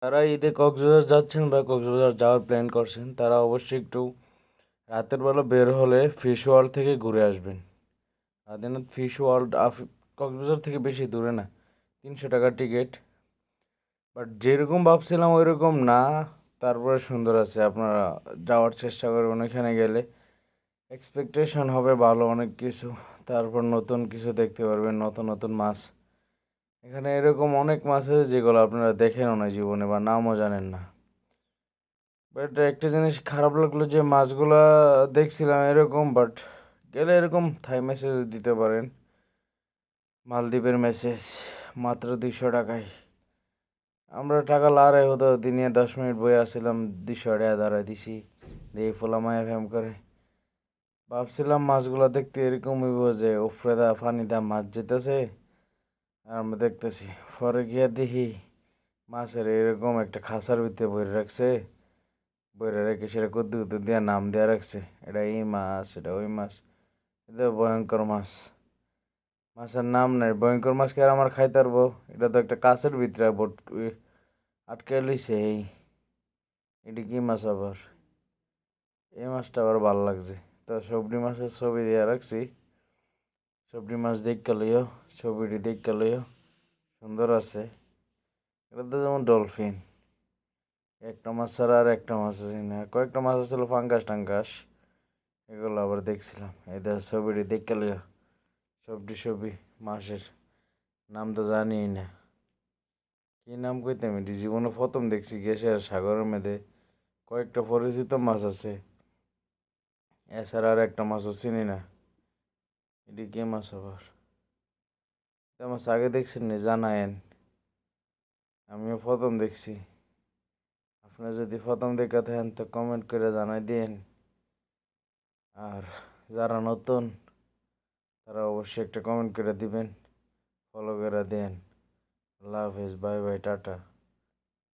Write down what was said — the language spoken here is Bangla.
যারা ঈদে কক্সবাজার যাচ্ছেন বা কক্সবাজার যাওয়ার প্ল্যান করছেন তারা অবশ্যই একটু রাতের বেলা বের হলে ফিশ ওয়ার্ল্ড থেকে ঘুরে আসবেন। আদিনাথ ফিশ ওয়ার্ল্ড কক্সবাজার থেকে বেশি দূরে না, 300 টাকার টিকিট। বাট যেরকম ভাবছিলাম ওই রকম না, তারপরে সুন্দর আছে। আপনারা যাওয়ার চেষ্টা করবেন, ওইখানে গেলে এক্সপেকটেশন হবে ভালো অনেক কিছু। তারপর নতুন কিছু দেখতে পারবেন, নতুন নতুন মাছ। এখানে এরকম অনেক মাছ আছে যেগুলো আপনারা দেখেনও না জীবনে বা নামও জানেন না। বাট একটা জিনিস খারাপ লাগলো যে মাছগুলা দেখছিলাম এরকম, বাট গেলে এরকম থাই মেসেজ দিতে পারেন, মালদ্বীপের মেসেজ, মাত্র 200 টাকায়। আমরা টাকা লাড়াই হতো দিনে 10 মিনিট বয়ে আসছিলাম, 200 টাকা দাঁড়াই দিছি দিয়ে ফোলামায় ফ্যাম করে। ভাবছিলাম মাছগুলা দেখতে এরকম হইব যে উফরে দা ফানি দা মাছ যেতেছে আর আমরা দেখতেছি। পরে গিয়া দেখি মাছের এরকম একটা খাঁচার ভিতরে ভরে রাখছে, বইরা রেখে সেটা কুদ্দু কুদ্দু দিয়ে নাম দেওয়া রাখছে, এটা এই মাছ, এটা ওই মাছ। এটা ভয়ঙ্কর মাছ, মাছের নাম নাই। ভয়ঙ্কর মাছ কে আর আমার খাইতে পারবো? এটা তো একটা কাছের ভিতরে আটকে লইছে। এটা কি মাছ আবার? এই মাছটা আবার ভাল লাগছে। তো সবজি মাছের ছবি দিয়ে রাখছি, সবজি মাছ দেখতে লইও, ছবিটি দেখতে লইও, সুন্দর আছে। এটা তো যেমন ডলফিন, একটা মাছ ছাড়া আর একটা মাছ আছে না, কয়েকটা মাছ আছিল ফাঙ্গাস টাঙ্গাস, এগুলো আবার দেখছিলাম। এদের ছবিটি দেখতে লইও, ছবি মাছের নাম তো জানি না, কি নাম কইতাম, এটি জীবনে প্রথম দেখছি। গেছে সাগরের মধ্যে কয়েকটা পরিচিত মাছ আছে, এছাড়া আর একটা মাছও চিনি না। এটি কি মাছ আবার? এটা মাছ আগে দেখছেন নি জানায়েন, আমিও প্রথম দেখছি। আপনারা যদি প্রথম দেখে থাকেন তো কমেন্ট করে জানাই দিন। আর যারা নতুন তারা অবশ্যই একটা কমেন্ট করে দিবেন, ফলো করে দেন। আল্লাহ হাফেজ, বাই বাই, টাটা।